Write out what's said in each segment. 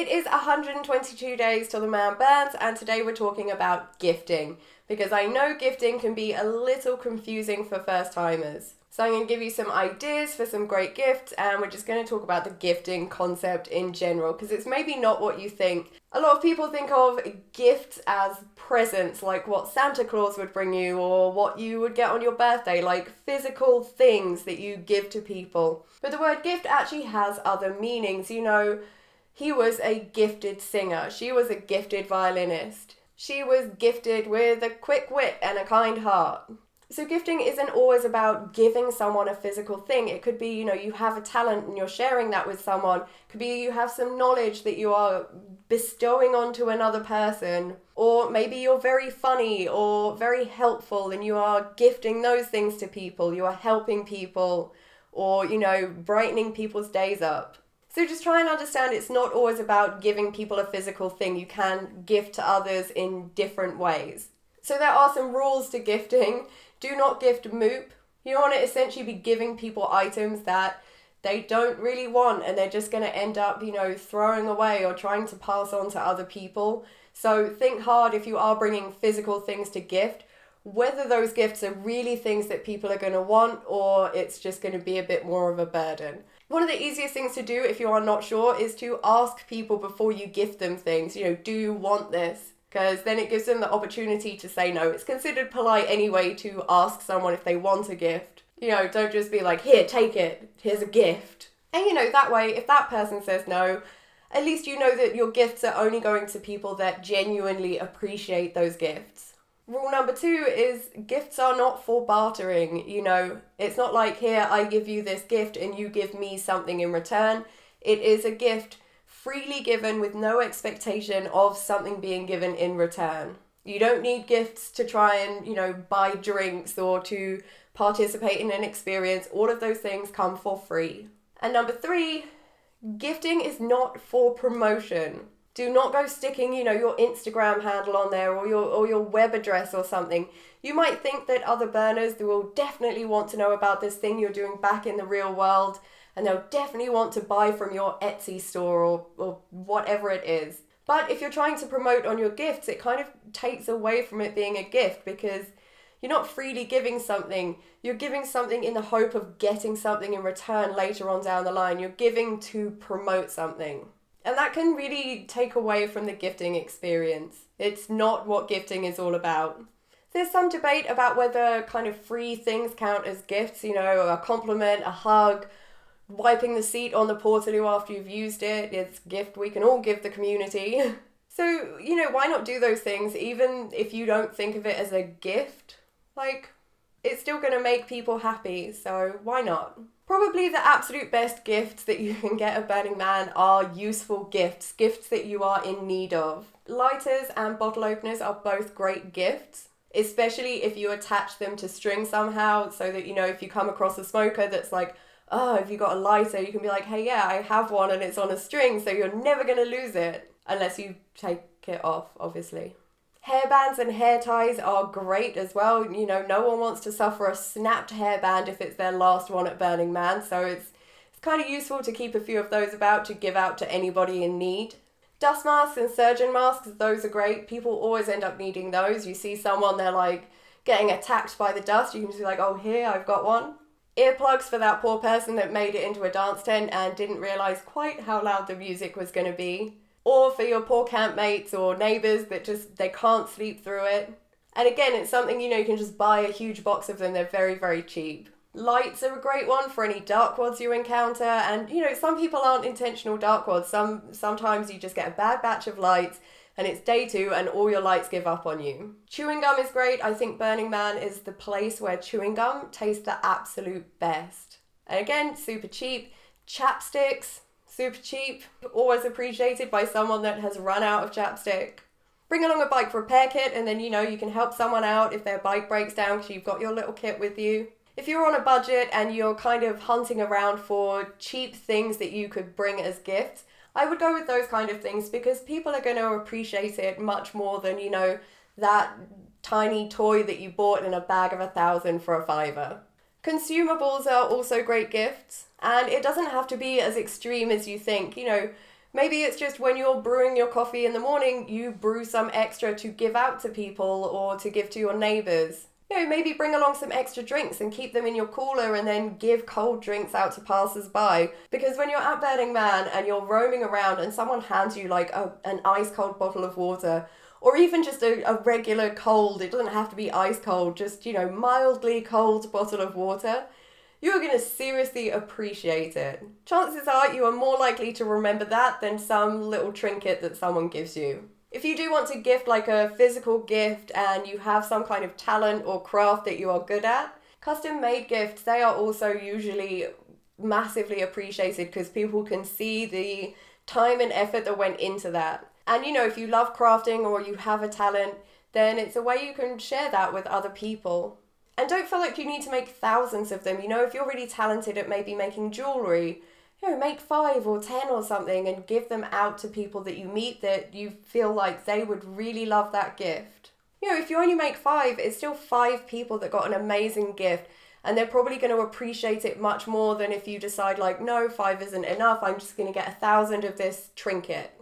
It is 122 days till the man burns, and today we're talking about gifting, because I know gifting can be a little confusing for first timers. So I'm going to give you some ideas for some great gifts, and we're just going to talk about the gifting concept in general, because it's maybe not what you think. A lot of people think of gifts as presents, like what Santa Claus would bring you, or what you would get on your birthday, like physical things that you give to people. But the word gift actually has other meanings. He was a gifted singer. She was a gifted violinist. She was gifted with a quick wit and a kind heart. So gifting isn't always about giving someone a physical thing. It could be, you have a talent and you're sharing that with someone. It could be you have some knowledge that you are bestowing onto another person. Or maybe you're very funny or very helpful and you are gifting those things to people. You are helping people or, brightening people's days up. So just try and understand it's not always about giving people a physical thing. You can gift to others in different ways. So there are some rules to gifting. Do not gift moop. You don't want to essentially be giving people items that they don't really want and they're just going to end up, throwing away or trying to pass on to other people. So think hard if you are bringing physical things to gift, whether those gifts are really things that people are going to want or it's just going to be a bit more of a burden. One of the easiest things to do if you are not sure is to ask people before you gift them things. Do you want this? Because then it gives them the opportunity to say no. It's considered polite anyway to ask someone if they want a gift. Don't just be like, here, take it. Here's a gift. And that way, if that person says no, at least you know that your gifts are only going to people that genuinely appreciate those gifts. Rule number 2 is gifts are not for bartering. It's not like, here, I give you this gift and you give me something in return. It is a gift freely given with no expectation of something being given in return. You don't need gifts to try and, buy drinks or to participate in an experience. All of those things come for free. And number 3, gifting is not for promotion. Do not go sticking, your Instagram handle on there or your web address or something. You might think that other burners will definitely want to know about this thing you're doing back in the real world, and they'll definitely want to buy from your Etsy store or whatever it is. But if you're trying to promote on your gifts, it kind of takes away from it being a gift because you're not freely giving something. You're giving something in the hope of getting something in return later on down the line. You're giving to promote something. And that can really take away from the gifting experience. It's not what gifting is all about. There's some debate about whether kind of free things count as gifts, a compliment, a hug, wiping the seat on the Portaloo after you've used it. It's a gift we can all give the community. So, why not do those things even if you don't think of it as a gift? It's still going to make people happy, so why not? Probably the absolute best gifts that you can get at Burning Man are useful gifts that you are in need of. Lighters and bottle openers are both great gifts, especially if you attach them to string somehow, so that, if you come across a smoker that's like, oh, have you got a lighter? You can be like, hey, yeah, I have one and it's on a string, so you're never going to lose it, unless you take it off, obviously. Hairbands and hair ties are great as well. No one wants to suffer a snapped hairband if it's their last one at Burning Man, so it's kind of useful to keep a few of those about to give out to anybody in need. Dust masks and surgeon masks, those are great. People always end up needing those. You see someone, they're getting attacked by the dust, you can just be like, oh, here, I've got one. Earplugs for that poor person that made it into a dance tent and didn't realise quite how loud the music was going to be. Or for your poor campmates or neighbours that they can't sleep through it. And again, it's something, you can just buy a huge box of them. They're very, very cheap. Lights are a great one for any dark wads you encounter. And, some people aren't intentional dark wads. Sometimes you just get a bad batch of lights and it's day 2 and all your lights give up on you. Chewing gum is great. I think Burning Man is the place where chewing gum tastes the absolute best. And again, super cheap. Chapsticks. Super cheap, always appreciated by someone that has run out of chapstick. Bring along a bike repair kit and then, you can help someone out if their bike breaks down because you've got your little kit with you. If you're on a budget and you're kind of hunting around for cheap things that you could bring as gifts, I would go with those kind of things because people are going to appreciate it much more than, that tiny toy that you bought in a bag of 1,000 for a $5. Consumables are also great gifts, and it doesn't have to be as extreme as you think. Maybe it's just when you're brewing your coffee in the morning, you brew some extra to give out to people or to give to your neighbours. Maybe bring along some extra drinks and keep them in your cooler and then give cold drinks out to passers-by. Because when you're at Burning Man and you're roaming around and someone hands you like an ice cold bottle of water, or even just a regular cold, it doesn't have to be ice cold, just, mildly cold bottle of water, you are going to seriously appreciate it. Chances are you are more likely to remember that than some little trinket that someone gives you. If you do want to gift like a physical gift and you have some kind of talent or craft that you are good at, custom made gifts, they are also usually massively appreciated because people can see the time and effort that went into that. And if you love crafting or you have a talent, then it's a way you can share that with other people. And don't feel like you need to make thousands of them. If you're really talented at maybe making jewellery, make 5 or 10 or something and give them out to people that you meet that you feel like they would really love that gift. If you only make 5, it's still 5 people that got an amazing gift, and they're probably going to appreciate it much more than if you decide like, no, 5 isn't enough, I'm just going to get 1,000 of this trinket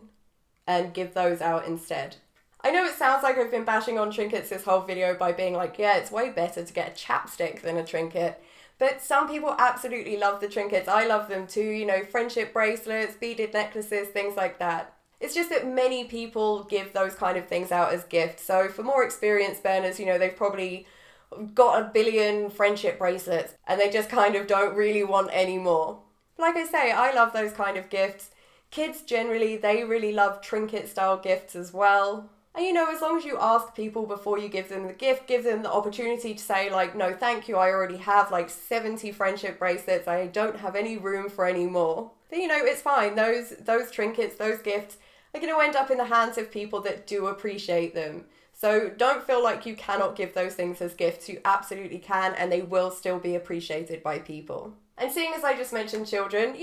and give those out instead. I know it sounds like I've been bashing on trinkets this whole video by being like, yeah, it's way better to get a chapstick than a trinket. But some people absolutely love the trinkets. I love them too, friendship bracelets, beaded necklaces, things like that. It's just that many people give those kind of things out as gifts. So for more experienced burners, they've probably got a billion friendship bracelets and they just kind of don't really want any more. Like I say, I love those kind of gifts. Kids generally, they really love trinket style gifts as well. And as long as you ask people before you give them the gift, give them the opportunity to say like, no, thank you, I already have like 70 friendship bracelets, I don't have any room for any more. Then, it's fine. Those trinkets, those gifts are going to end up in the hands of people that do appreciate them. So don't feel like you cannot give those things as gifts. You absolutely can, and they will still be appreciated by people. And seeing as I just mentioned children,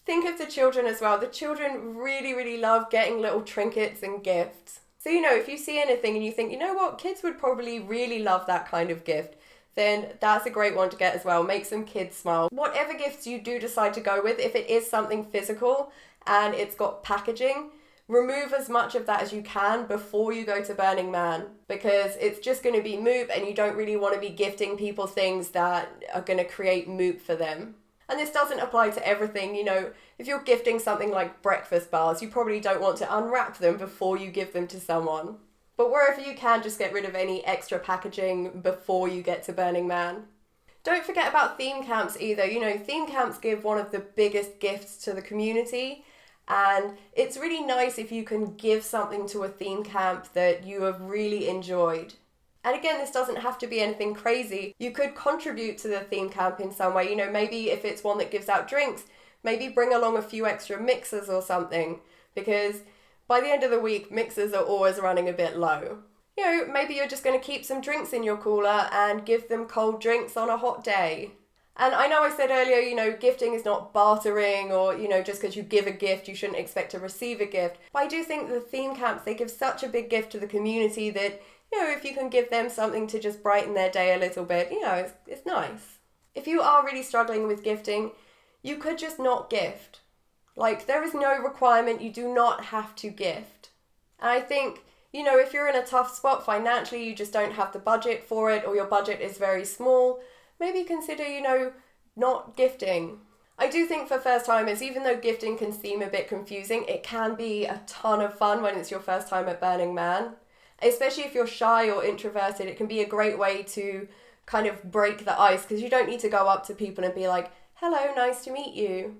think of the children as well. The children really, really love getting little trinkets and gifts. So, if you see anything and you think, kids would probably really love that kind of gift, then that's a great one to get as well. Make some kids smile. Whatever gifts you do decide to go with, if it is something physical and it's got packaging, remove as much of that as you can before you go to Burning Man, because it's just going to be moop and you don't really want to be gifting people things that are going to create moop for them. And this doesn't apply to everything, if you're gifting something like breakfast bars, you probably don't want to unwrap them before you give them to someone. But wherever you can, just get rid of any extra packaging before you get to Burning Man. Don't forget about theme camps either. Theme camps give one of the biggest gifts to the community, and it's really nice if you can give something to a theme camp that you have really enjoyed. And again, this doesn't have to be anything crazy. You could contribute to the theme camp in some way. Maybe if it's one that gives out drinks, maybe bring along a few extra mixers or something, because by the end of the week, mixers are always running a bit low. Maybe you're just going to keep some drinks in your cooler and give them cold drinks on a hot day. And I know I said earlier, gifting is not bartering or, just because you give a gift, you shouldn't expect to receive a gift. But I do think the theme camps, they give such a big gift to the community that if you can give them something to just brighten their day a little bit, it's nice. If you are really struggling with gifting, you could just not gift. Like, there is no requirement, you do not have to gift. And I think, if you're in a tough spot financially, you just don't have the budget for it, or your budget is very small, maybe consider, not gifting. I do think for first timers, even though gifting can seem a bit confusing, it can be a ton of fun when it's your first time at Burning Man. Especially if you're shy or introverted, it can be a great way to kind of break the ice, because you don't need to go up to people and be like, hello, nice to meet you.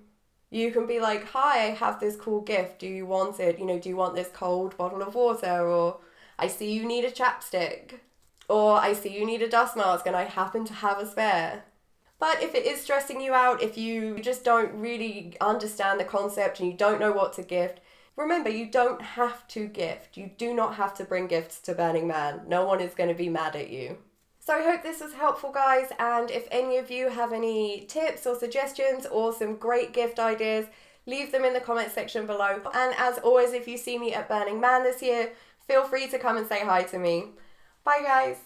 You can be like, hi, I have this cool gift. Do you want it? Do you want this cold bottle of water? Or I see you need a chapstick. Or I see you need a dust mask and I happen to have a spare. But if it is stressing you out, if you just don't really understand the concept and you don't know what to gift, remember, you don't have to gift. You do not have to bring gifts to Burning Man. No one is going to be mad at you. So I hope this was helpful, guys, and if any of you have any tips or suggestions or some great gift ideas, leave them in the comment section below. And as always, if you see me at Burning Man this year, feel free to come and say hi to me. Bye, guys.